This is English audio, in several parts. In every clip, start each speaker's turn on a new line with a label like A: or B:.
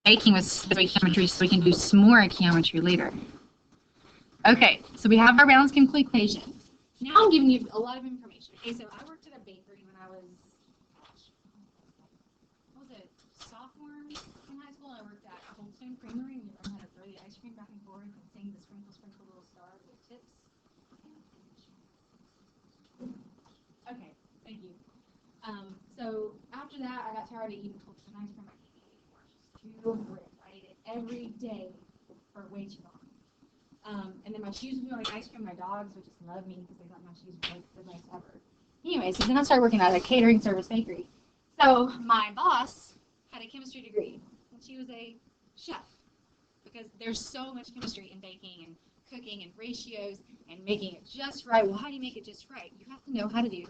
A: baking with stoichiometry so we can do smorechiometry later. Okay, so we have our balanced chemical equation. Now I'm giving you a lot of information. Okay, so I worked at a bakery when I was, what was it, sophomore in high school. I worked at Holstein Creamery, and we learned how to throw the ice cream back and forth and sing the sprinkle, sprinkle, little star with tips. Okay, thank you. So after that, I got tired of eating cookies and ice cream. I can't eat anymore. It's too rich. I ate it every day for way too long. And then my shoes would be like ice cream. My dogs would just love me because they thought my shoes were like the best ever. Anyway, so then I started working at a catering service bakery. So my boss had a chemistry degree, and she was a chef because there's so much chemistry in baking and cooking and ratios and making it just right. Well, how do you make it just right? You have to know how to do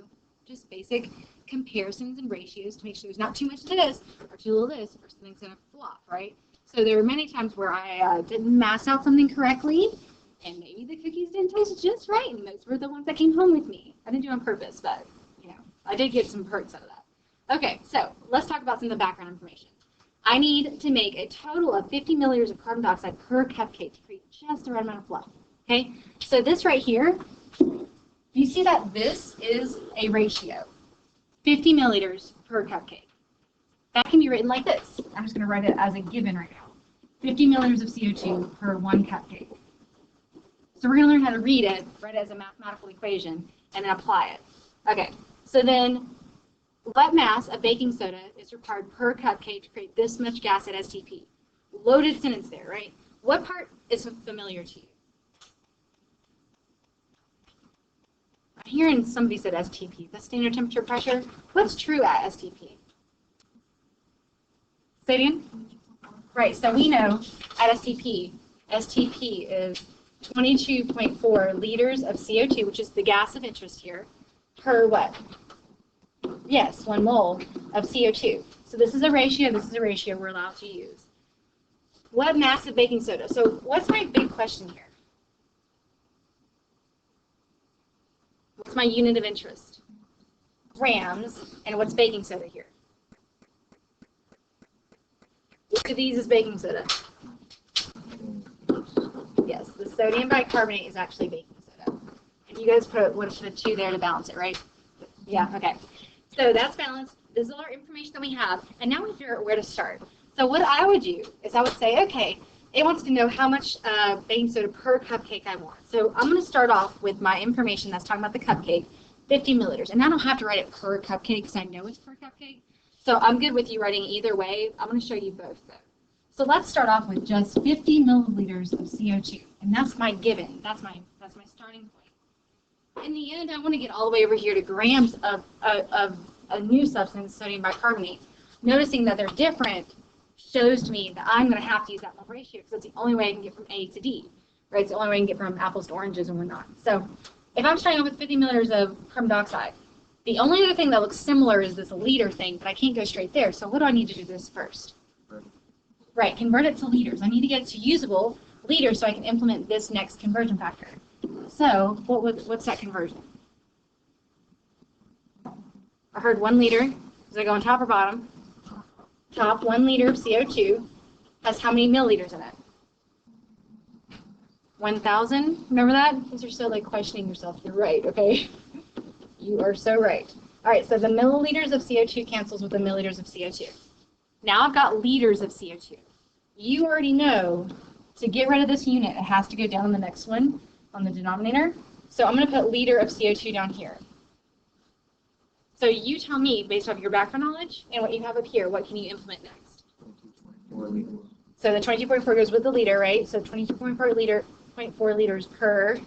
A: just basic comparisons and ratios to make sure there's not too much of this or too little of this or something's going to flop, right? So there were many times where I didn't mass out something correctly, and maybe the cookies didn't taste just right, and those were the ones that came home with me. I didn't do it on purpose, but, you know, I did get some perks out of that. Okay, so let's talk about some of the background information. I need to make a total of 50 milliliters of carbon dioxide per cupcake to create just the right amount of fluff, okay? So this right here, you see that this is a ratio, 50 milliliters per cupcake. That can be written like this. I'm just going to write it as a given right now. 50 milliliters of CO2 per 1 cupcake. So we're going to learn how to read it, write it as a mathematical equation, and then apply it. Okay, so then what mass of baking soda is required per cupcake to create this much gas at STP? Loaded sentence there, right? What part is familiar to you? I'm hearing somebody said STP. That's standard temperature pressure. What's true at STP? Say it again? Right, so we know at STP is 22.4 liters of CO2, which is the gas of interest here, per what? Yes, 1 mole of CO2. So this is a ratio we're allowed to use. What mass of baking soda? So what's my big question here? What's my unit of interest? Grams, and what's baking soda here? Which of these is baking soda? Yes, the sodium bicarbonate is actually baking soda. And you guys would have put a 2 there to balance it, right? Yeah, okay. So that's balanced. This is all our information that we have. And now we figure out where to start. So what I would do is I would say, okay, it wants to know how much baking soda per cupcake I want. So I'm going to start off with my information that's talking about the cupcake, 50 milliliters. And I don't have to write it per cupcake because I know it's per cupcake. So I'm good with you writing either way. I'm going to show you both, though. So let's start off with just 50 milliliters of CO2. And that's my given. That's my starting point. In the end, I want to get all the way over here to grams of a new substance, sodium bicarbonate. Noticing that they're different shows to me that I'm going to have to use that little ratio because that's the only way I can get from A to D, right? It's the only way I can get from apples to oranges and whatnot. So if I'm starting off with 50 milliliters of carbon dioxide, the only other thing that looks similar is this liter thing, but I can't go straight there. So what do I need to do this first? Right, convert it to liters. I need to get it to usable liters so I can implement this next conversion factor. So what's that conversion? I heard 1 liter. Does it go on top or bottom? Top. 1 liter of CO2 has how many milliliters in it? 1,000. Remember that? Because you're still like questioning yourself. You're right, okay? You are so right. All right, so the milliliters of CO2 cancels with the milliliters of CO2. Now I've got liters of CO2. You already know to get rid of this unit, it has to go down the next one on the denominator. So I'm going to put liter of CO2 down here. So you tell me, based off your background knowledge and what you have up here, what can you implement next?
B: 22.4 liters.
A: So the 22.4 goes with the liter, right? So 22.4 liters per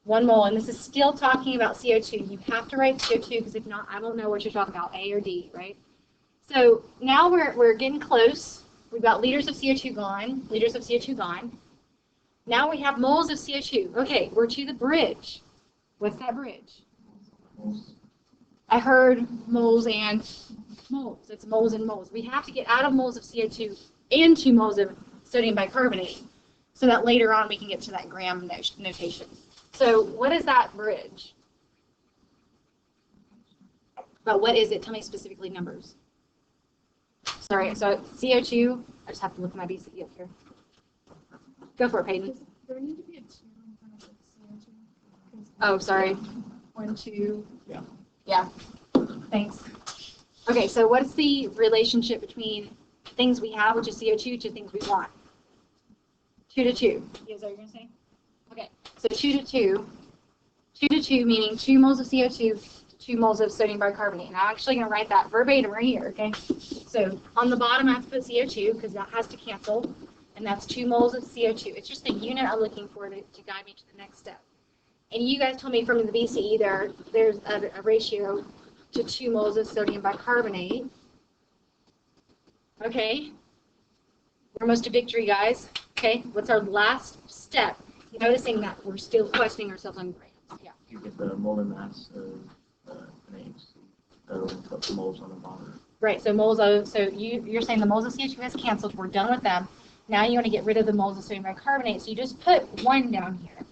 A: 1 mole. And this is still talking about CO2. You have to write CO2 because if not, I won't know what you're talking about, A or D, right? So now we're getting close. We've got liters of CO2 gone, liters of CO2 gone. Now we have moles of CO2. Okay, we're to the bridge. What's that bridge? I heard moles and moles. It's moles and moles. We have to get out of moles of CO2 into moles of sodium bicarbonate so that later on we can get to that gram notation. So what is that bridge? But what is it? Tell me specifically numbers. Sorry, so CO2, I just have to look at my BCE up here. Go for it, Peyton.
B: There need to be a 2 in front of the CO2.
A: Oh, sorry.
B: 1, 2.
A: Yeah, thanks. Okay, so what's the relationship between things we have, which is CO2, to things we want? 2 to 2. Is that what you're going to say? Okay, so 2 to 2. 2 to 2 meaning 2 moles of CO2 to 2 moles of sodium bicarbonate. And I'm actually going to write that verbatim right here, okay? So on the bottom, I have to put CO2 because that has to cancel. And that's 2 moles of CO2. It's just the unit I'm looking for to guide me to the next step. And you guys told me from the BCE there's a ratio to 2 moles of sodium bicarbonate. Okay. We're almost to victory, guys. Okay. What's our last step? Noticing that we're still questioning ourselves on grams. Yeah.
C: You get the molar mass of NaHC. So put the moles on the bottom.
A: Right. So moles of, so you're saying the moles of CO2 has canceled. We're done with them. Now you want to get rid of the moles of sodium bicarbonate. So you just put 1 down here.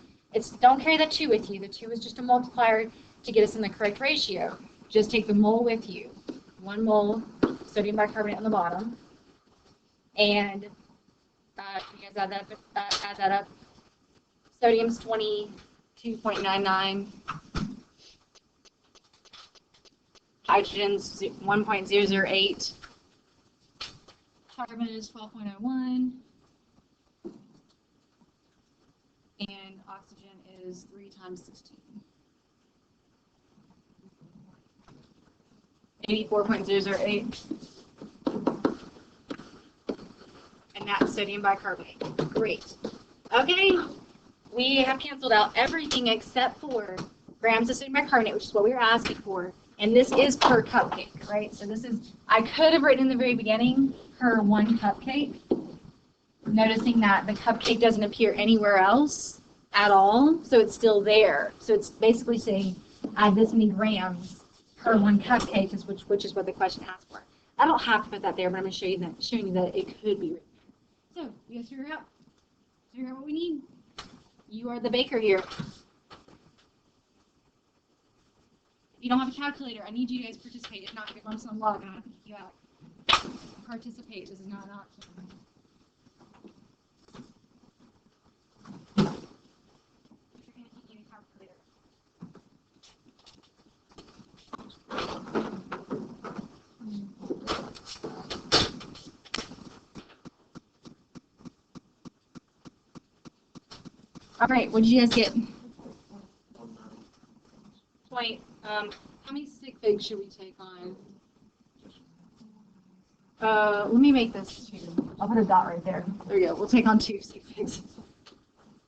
A: Don't carry the 2 with you. The 2 is just a multiplier to get us in the correct ratio. Just take the mole with you. 1 mole sodium bicarbonate on the bottom. And you guys add that up. Sodium's 22.99. Hydrogen's 1.008. Carbon is 12.01. And oxygen is 3 times 16. 84.008. And that's sodium bicarbonate. Great. Okay, we have canceled out everything except for grams of sodium bicarbonate, which is what we were asking for. And this is per cupcake, right? So this is, I could have written in the very beginning, per 1 cupcake. Noticing that the cupcake doesn't appear anywhere else at all, so it's still there. So it's basically saying add this many grams per 1 cupcake, which is what the question asked for. I don't have to put that there, but I'm going to showing you that it could be written there. So we have to figure out what we need. You are the baker here. If you don't have a calculator, I need you guys to participate. If not, you're going to some log and I have to kick you out. Participate. This is not an option. All right, what did you guys get? How many stick figs should we take on? Let me make this 2. I'll put a dot right there. There you go. We'll take on 2 stick figs.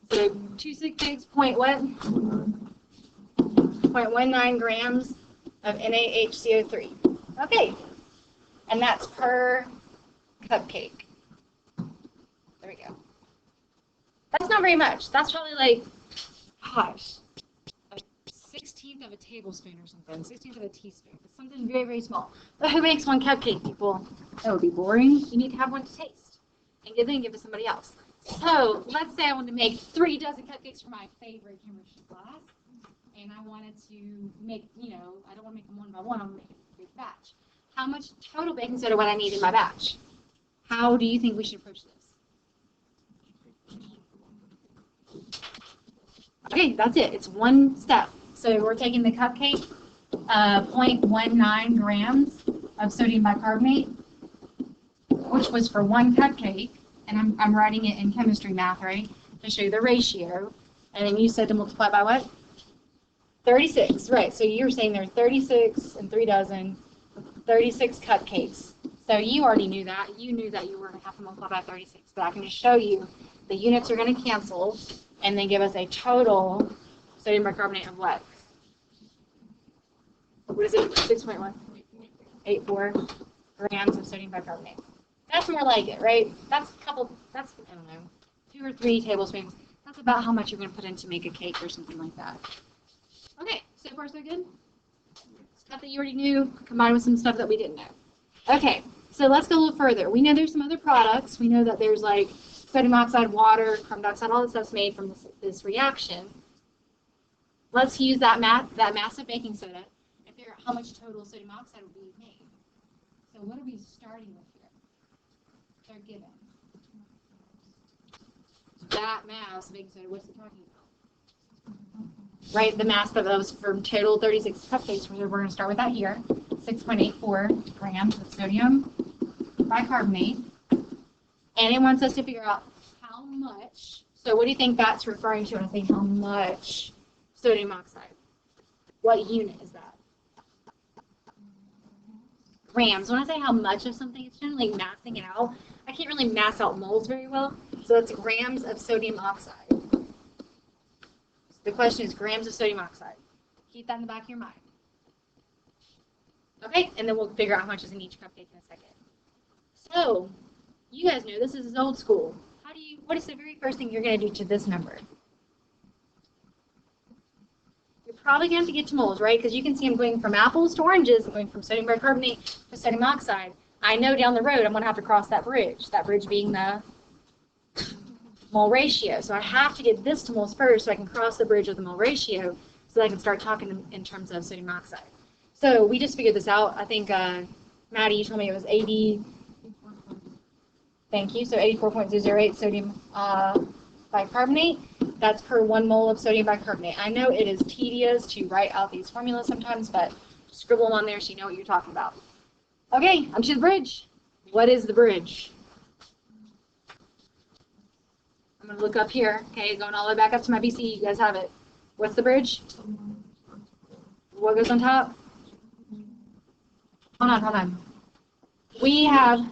A: So 2 stick figs, point what? 0.19 grams of NaHCO3. Okay. And that's per cupcake. There we go. That's not very much. That's probably like, gosh, a 16th of a tablespoon or something. 16th of a teaspoon. It's something very, very small. But who makes 1 cupcake, people? That would be boring. You need to have 1 to taste. And then give it to somebody else. So let's say I wanted to make 3 dozen cupcakes for my favorite chemistry class. And I wanted to make, I don't want to make them 1 by 1. I want to make a big batch. How much total baking soda would I need in my batch? How do you think we should approach this? Okay, that's it. It's 1 step. So we're taking the cupcake, 0.19 grams of sodium bicarbonate, which was for 1 cupcake, and I'm writing it in chemistry math, right, to show you the ratio. And then you said to multiply by what? 36, right. So you were saying there are 36 and 3 dozen, 36 cupcakes. So you already knew that. You knew that you were going to have to multiply by 36. But I can just show you the units are going to cancel and then give us a total sodium bicarbonate of what? What is it? 6.1? 84 grams of sodium bicarbonate. That's more like it, right? That's I don't know, 2 or 3 tablespoons. That's about how much you're going to put in to make a cake or something like that. Okay, so far so good? Stuff that you already knew combined with some stuff that we didn't know. Okay, so let's go a little further. We know there's some other products. We know that there's like sodium oxide, water, carbon dioxide, all this stuff's made from this reaction. Let's use that massive baking soda and figure out how much total sodium oxide will be made. So what are we starting with here? they're given. That mass of baking soda, what's it talking about? Right, the mass of those from total 36 cupcakes, we're going to start with that here. 6.84 grams of sodium bicarbonate. And it wants us to figure out how much. So what do you think that's referring to when I say how much sodium oxide? What unit is that? Grams. When I say how much of something, it's generally massing it out. I can't really mass out moles very well, so that's grams of sodium oxide. The question is grams of sodium oxide. Keep that in the back of your mind. Okay, and then we'll figure out how much is in each cupcake in a second. So, you guys know this is old school. What is the very first thing you're going to do to this number? You're probably going to have to get to moles, right? Because you can see I'm going from apples to oranges. I'm going from sodium bicarbonate to sodium oxide. I know down the road I'm going to have to cross that bridge being the mole ratio. So I have to get this to moles first so I can cross the bridge of the mole ratio so that I can start talking in terms of sodium oxide. So we just figured this out. I think, Maddie, you told me it was 80. Thank you. So 84.008 sodium bicarbonate. That's per 1 mole of sodium bicarbonate. I know it is tedious to write out these formulas sometimes, but scribble them on there so you know what you're talking about. Okay, I'm to the bridge. What is the bridge? I'm going to look up here. Okay, going all the way back up to my BC. You guys have it. What's the bridge? What goes on top? Hold on. We have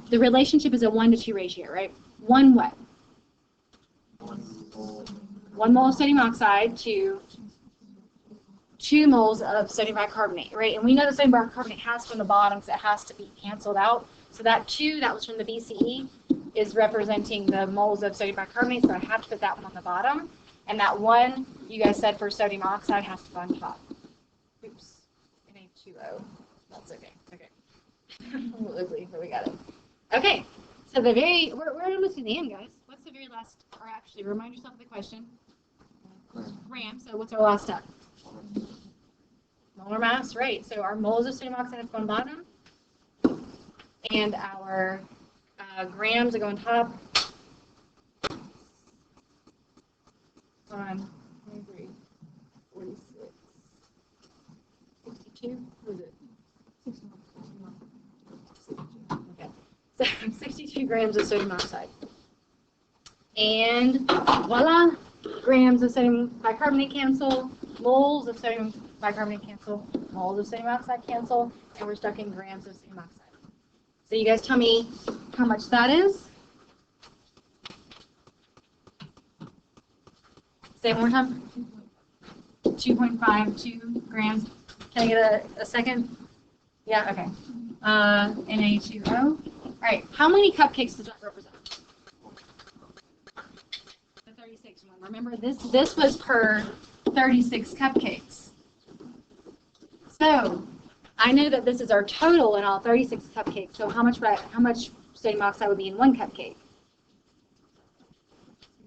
A: the relationship is a 1 to 2 ratio, right? 1 what? 1 mole of sodium oxide to 2 moles of sodium bicarbonate, right? And we know the sodium bicarbonate has from the bottom because it has to be canceled out. So that 2, that was from the BCE, is representing the moles of sodium bicarbonate, so I have to put that one on the bottom. And that 1, you guys said for sodium oxide, has to go on top. Oops, Na2O. That's okay. Okay. A little ugly, but we got it. Okay, so we're almost to the end, guys. What's the very last, or actually, remind yourself of the question. Gram, so what's our last step? Molar mass, right. So our moles of sodium oxide have gone bottom, and our grams are going top. On 23, 46, 62, what is it? 62. Okay, so 62 grams of sodium oxide. And voila, grams of sodium bicarbonate cancel, moles of sodium bicarbonate cancel, moles of sodium oxide cancel, and we're stuck in grams of sodium oxide. So you guys tell me how much that is. Say it one more time. 2.52 grams. Can I get a second? Yeah, okay. Na2O. All right, how many cupcakes does that represent? The 36 one. Remember, this was per 36 cupcakes. So I know that this is our total in all 36 cupcakes. So how much sodium oxide would be in one cupcake?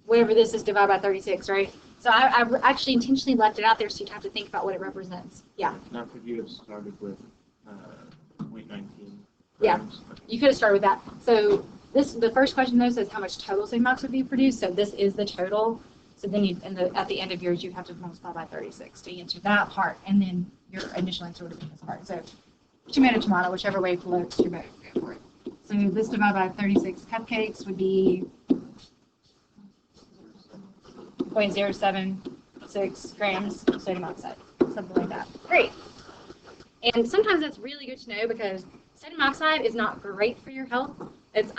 A: Whatever this is divided by 36, right? So I actually intentionally left it out there so you'd have to think about what it represents. Yeah.
C: Now, could you have started with 0.19?
A: Yeah, you could have started with that. So the first question though says how much total sodium oxide would be produced. So this is the total. So then at the end of yours, you have to multiply by 36 to answer that part, and then your initial answer would have been this part. So tomato, whichever way floats your boat, go for it. So this divided by 36 cupcakes would be 0.076 grams of sodium oxide, something like that. Great. And sometimes that's really good to know because sodium oxide is not great for your health. It's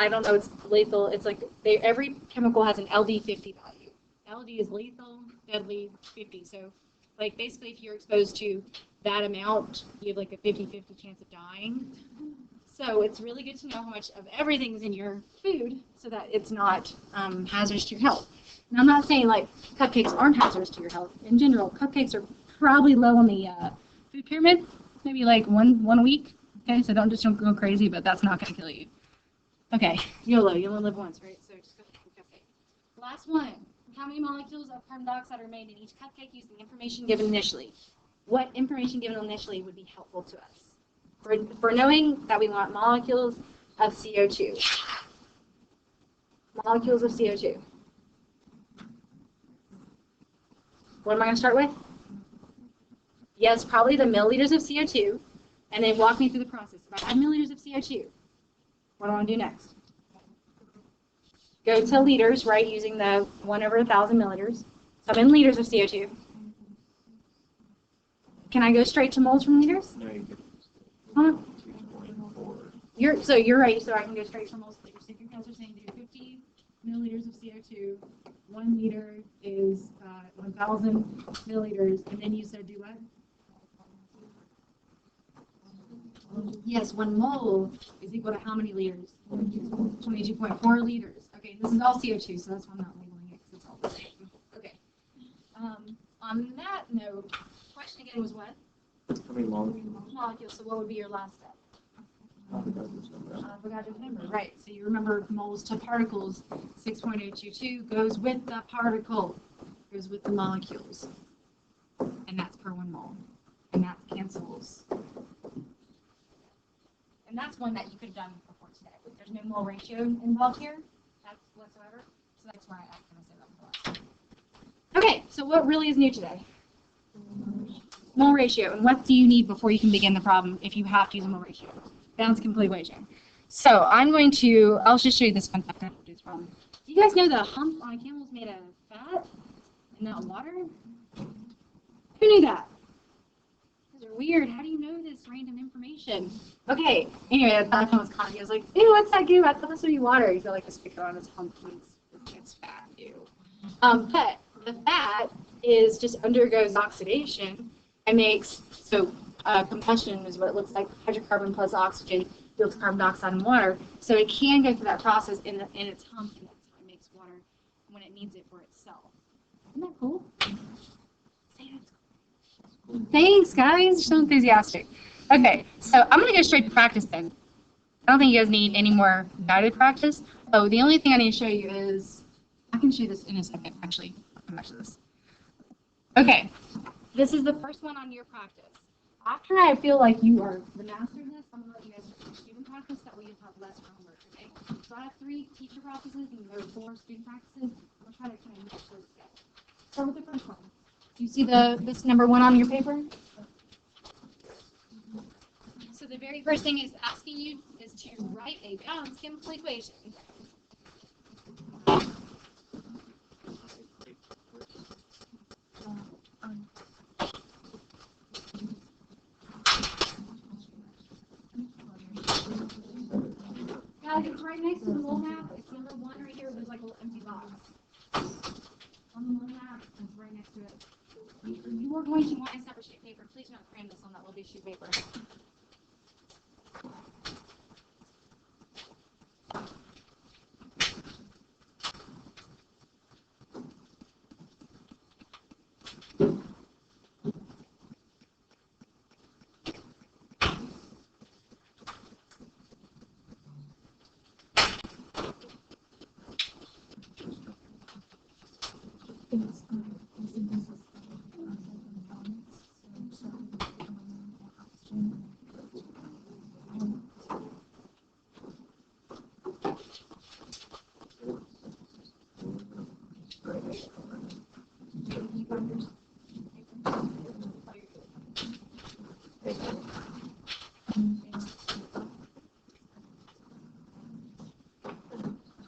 A: lethal. It's like every chemical has an LD50 value. LD is lethal, deadly, 50. So like basically if you're exposed to that amount, you have like a 50-50 chance of dying. So it's really good to know how much of everything's in your food so that it's not hazardous to your health. And I'm not saying like cupcakes aren't hazardous to your health. In general, cupcakes are probably low on the food pyramid, maybe like one a week. Okay, so don't go crazy, but that's not going to kill you. Okay, YOLO, you only live once, right? So just go for cupcake. Last one. How many molecules of carbon dioxide are made in each cupcake using the information given initially? What information given initially would be helpful to us? For knowing that we want molecules of CO2. Molecules of CO2. What am I going to start with? Yes, probably the milliliters of CO2, and then walk me through the process. If I have milliliters of CO2, what do I want to do next? Go to liters, right, using the 1/1,000 milliliters. So I'm in liters of CO2. Can I go straight to moles from liters?
C: No, you get
A: Huh?
C: 2.4.
A: You're right, so I can go straight from moles to liters. So if your guys are saying do 50 milliliters of CO2, 1 liter is 1,000 milliliters, and then you said do what? Yes, 1 mole is equal to how many liters? 22.4 liters. Okay, this is all CO2, so that's why I'm not labeling it, because it's all the same. Okay. On that note, question again was what?
C: How many molecules?
A: Molecules, so what would be your last step?
C: Avogadro's number.
A: Avogadro's number, right. So you remember moles to particles, 6.022 goes with the particle, goes with the molecules. And that's per 1 mole. And that cancels. And that's one that you could have done before today. There's no mole ratio involved here whatsoever. So that's why I kind of said that before. Okay, so what really is new today? Mole ratio. And what do you need before you can begin the problem if you have to use a mole ratio? Balanced complete equation. So I'll just show you this fun fact. I have to do this problem. Do you guys know the hump on a camel is made of fat and not water? Who knew that? These are weird. How do you know this random information? Okay. Anyway, that one was kind of, I was like, ew, what's that goo? I thought this would be water. You feel like this pick on its hump means it's fat. Ew. But the fat just undergoes oxidation and makes, combustion is what it looks like. Hydrocarbon plus oxygen yields carbon dioxide and water. So it can go through that process in its hump, and that's how it makes water when it needs it for itself. Isn't that cool? Say that's cool. Thanks, guys. You're so enthusiastic. Okay, so I'm going to go straight to practice then. I don't think you guys need any more guided practice. Oh, the only thing I need to show you is, I can show you this in a second, actually. I'll come back to this. Okay, this is the first one on your practice. After I feel like you are the master of this, I'm going to let you guys do student practice, that way you'll have less homework, okay? So I have 3 teacher practices and there are 4 student practices. I'll try to kind of mix those together. Start with the first one. Do you see this number 1 on your paper? So the very first thing it's asking you is to write a balanced chemical equation. Guys, it's right next to the mole map. It's number 1 right here. There's like a little empty box. On the mole map, it's right next to it. You are going to want a separate sheet of paper. Please don't cram this on that little big sheet of paper.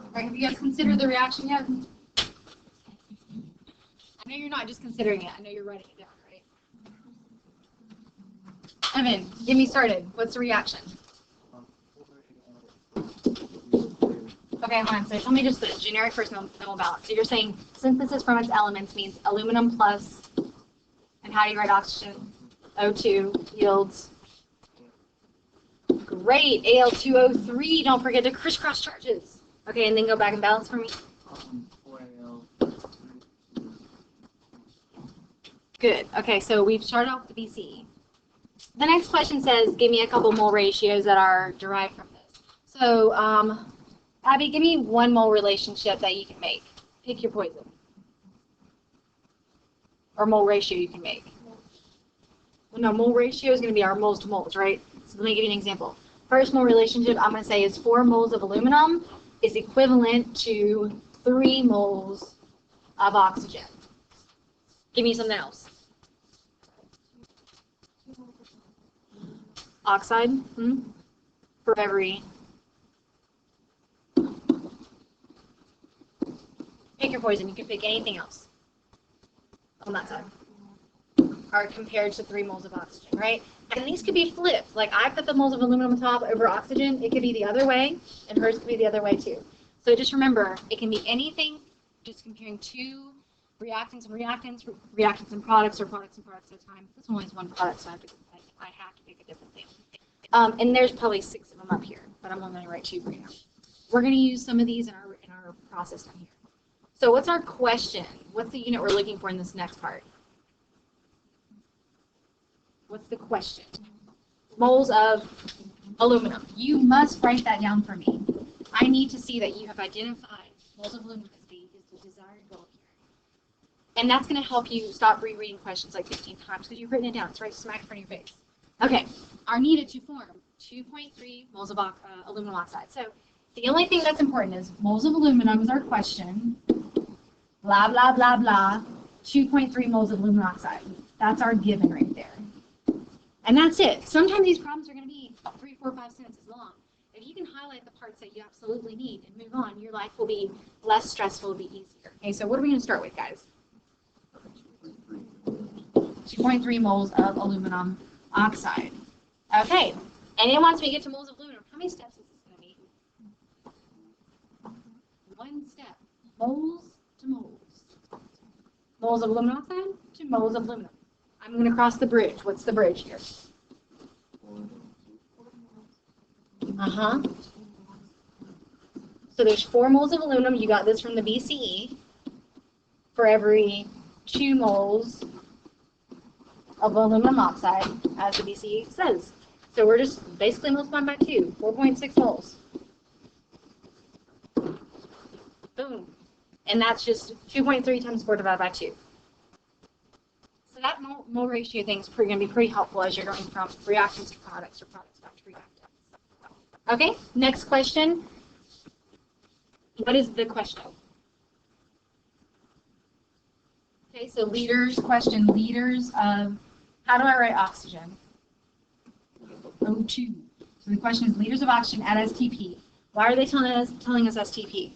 A: Alright, have you guys considered the reaction yet? I know you're not just considering it. I know you're writing it down, right? Evan, get me started. What's the reaction? Okay, hold on. So tell me just the generic first mole balance. So you're saying synthesis from its elements means aluminum plus, and how do you write oxygen? O2 yields. Great, Al2O3. Don't forget to crisscross charges. Okay, and then go back and balance for me.
C: 4Al.
A: Good. Okay, so we've started off with the BC. The next question says, give me a couple mole ratios that are derived from this. So, Abby, give me 1 mole relationship that you can make. Pick your poison. Or mole ratio you can make. Well, no, mole ratio is going to be our moles to moles, right? So let me give you an example. First mole relationship I'm going to say is 4 moles of aluminum is equivalent to 3 moles of oxygen. Give me something else. Oxide for every. Pick your poison. You can pick anything else on that side. Are compared to 3 moles of oxygen, right? And these could be flipped. Like I put the moles of aluminum on top over oxygen. It could be the other way, and hers could be the other way too. So just remember, it can be anything. Just comparing 2 reactants and products, or products and products at a time. This one is one product, so I have to pick a different thing. And there's probably 6 of them up here, but I'm only going to write 2 for you now. We're going to use some of these in our process down here. So what's our question? What's the unit we're looking for in this next part? What's the question? Moles of aluminum. You must write that down for me. I need to see that you have identified moles of aluminum as the desired goal here. And that's going to help you stop rereading questions like 15 times because you've written it down. It's right smack in front of your face. Okay, are needed to form 2.3 moles of aluminum oxide. So the only thing that's important is moles of aluminum is our question. Blah, blah, blah, blah. 2.3 moles of aluminum oxide. That's our given right there. And that's it. Sometimes these problems are going to be 3, 4, 5 sentences long. If you can highlight the parts that you absolutely need and move on, your life will be less stressful, it'll be easier. Okay, so what are we going to start with, guys? 2.3 moles of aluminum oxide. Okay, and then once we get to moles of aluminum, how many steps is this going to be? 1 step. Moles to moles. Moles of aluminum oxide to moles of aluminum. I'm going to cross the bridge. What's the bridge here? So there's 4 moles of aluminum. You got this from the BCE. For every 2 moles of aluminum oxide, as the BCE says. So we're just basically multiplying by 2. 4.6 moles. Boom. And that's just 2.3 times 4 divided by 2. So that mole ratio thing is going to be pretty helpful as you're going from reactants to products or products back to reactants. Okay, next question. What is the question? Okay, so liters, question, liters of, how do I write oxygen? O2. So the question is liters of oxygen at STP. Why are they telling us STP?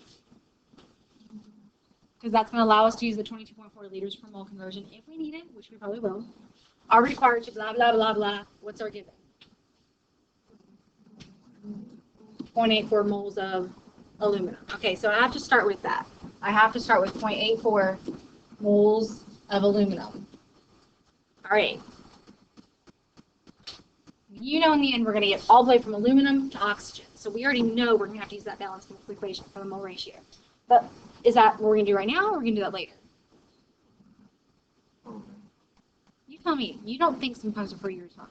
A: Because that's going to allow us to use the 22.4 liters per mole conversion if we need it, which we probably will. Are required to blah, blah, blah, blah. What's our given? 0.84 moles of aluminum. Okay, so I have to start with that. I have to start with 0.84 moles of aluminum. All right. You know in the end we're going to get all the way from aluminum to oxygen. So we already know we're going to have to use that balanced equation for the mole ratio. But is that what we're going to do right now, or we're going to do that later? You tell me. You don't think sometimes before you respond.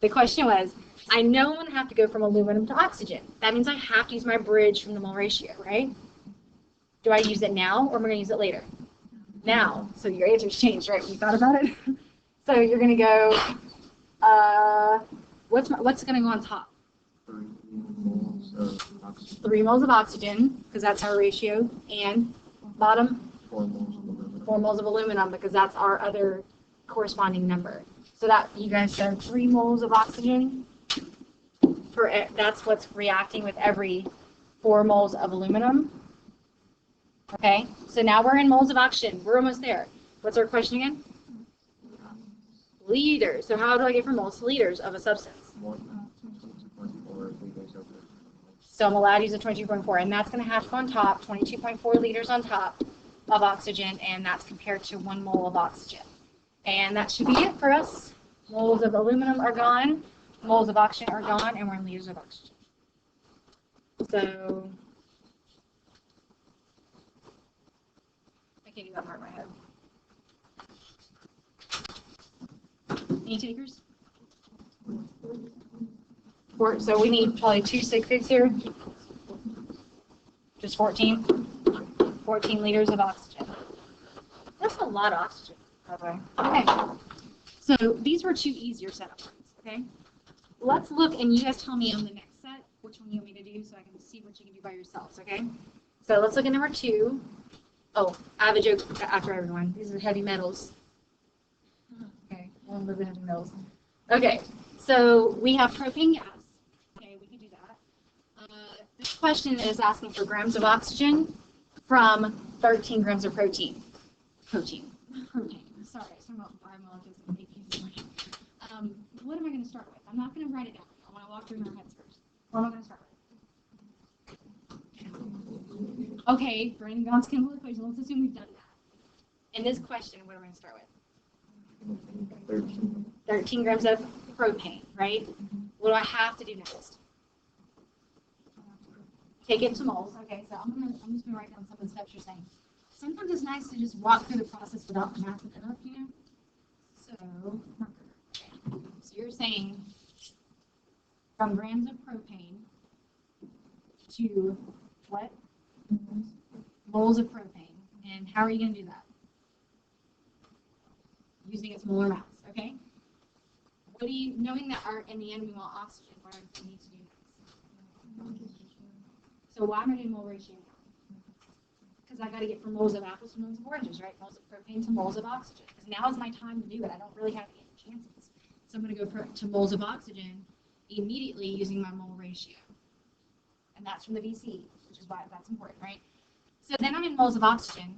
A: The question was, I know I'm going to have to go from aluminum to oxygen. That means I have to use my bridge from the mole ratio, right? Do I use it now, or am I going to use it later? Now. So your answer's changed, right? You thought about it? So you're going to go, what's going to go on top? 3 moles of oxygen, because that's our ratio, and bottom? 4 moles of aluminum, because that's our other corresponding number. So that, you guys said 3 moles of oxygen, that's what's reacting with every 4 moles of aluminum. Okay, so now we're in moles of oxygen. We're almost there. What's our question again? Liters. So how do I get from moles to liters of a substance? So I'm allowed to use a 22.4, and that's going to have to go on top, 22.4 liters on top of oxygen, and that's compared to 1 mole of oxygen. And that should be it for us. Moles of aluminum are gone, moles of oxygen are gone, and we're in liters of oxygen. So I can't do that part in my head. Any takers? So we need probably 2 sig figs here. Just 14. 14 liters of oxygen. That's a lot of oxygen, by the way. Okay. So these were 2 easier setup ones, okay? let's look, and you guys tell me on the next set which one you want me to do so I can see what you can do by yourselves, okay? So let's look at number 2. Oh, I have a joke after everyone. These are heavy metals. Okay, one of the heavy metals. Okay, so we have propane gas. Okay, we can do that. This question is asking for grams of oxygen from 13 grams of protein. Propane. Sorry, some biomolecules and APs. What am I going to start with? I'm not going to write it down. I want to walk through in our heads first. What am I going to start with? Okay, Brandon Gaunt's chemical equation. Let's assume we've done that. In this question, what am I going to start with? 13 grams of propane, right? What do I have to do next? Take it to moles. Okay, so I'm just going to write down some of the steps you're saying. Sometimes it's nice to just walk through the process without mathing it up, you know? So you're saying from grams of propane to what? Moles of propane. And how are you going to do that? Using its molar mass, okay? What do you, knowing that in the end we want oxygen, what do we need to do next? So why am I doing mole ratio now? Because I got to get from moles of apples to moles of oranges, right? Moles of propane to moles of oxygen. Because now is my time to do it. I don't really have any chances. So I'm going to go to moles of oxygen immediately using my mole ratio. And that's from the VC, which is why that's important, right? So then I'm in moles of oxygen.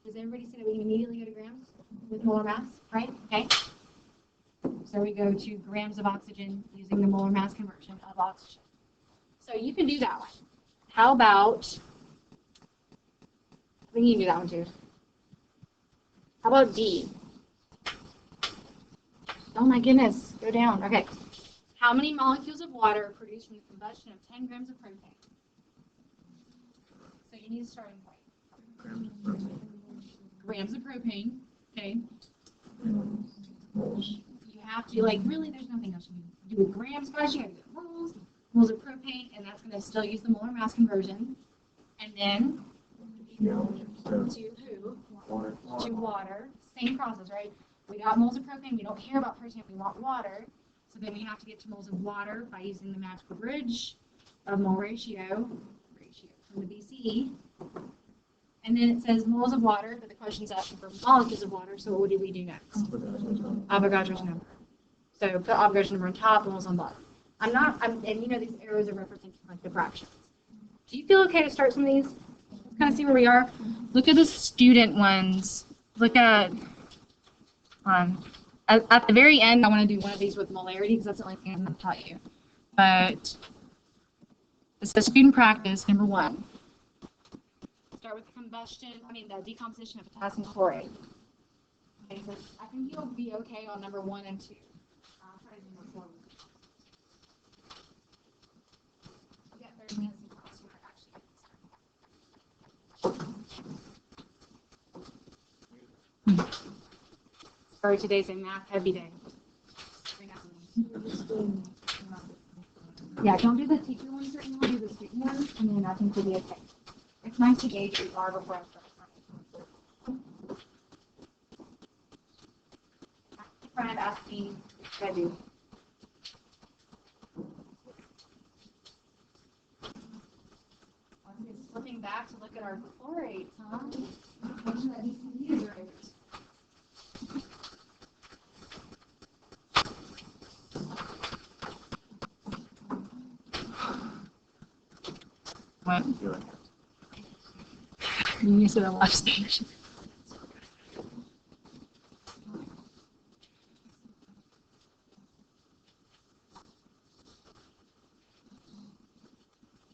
A: Does everybody say that we can immediately go to grams with molar mass, right? Okay. So we go to grams of oxygen using the molar mass conversion of oxygen. So you can do that one. How about, I think you can do that one too. How about D? Oh my goodness, go down. Okay. How many molecules of water are produced from the combustion of 10 grams of propane? So you need a starting point. Grams of propane, okay? You have to, like, really, there's nothing else you can do with grams, guys. You got to do moles of propane, and that's going to still use the molar mass conversion. And then to who?
C: Water.
A: To water. Same process, right? We got moles of propane. We don't care about protein. We want water. So then we have to get to moles of water by using the magical bridge of mole ratio from the BC. And then it says moles of water, but the question's asking for molecules of water. So what do we do next? Avogadro's number. So put Avogadro's number on top, moles on bottom. And you know these arrows are representing like the fractions. Do you feel okay to start some of these? Let's kind of see where we are. Look at the student ones. Look at the very end, I want to do one of these with molarity because that's the only thing I'm going to taught you. But it says student practice, number 1. Start with the decomposition of potassium chloride. Okay, so I think you'll be okay on number 1 and 2. I'll try to do number 4. You got 30 minutes in class. Sorry, today's a math heavy day. Yeah, don't do the teacher ones right now, do the student ones, and then I think we'll be okay. It's nice to gauge where you are before I start. Friend asked me what I do. Flipping back to look at our chlorates, huh? Make sure that DCE is right. What? You used to the left stage.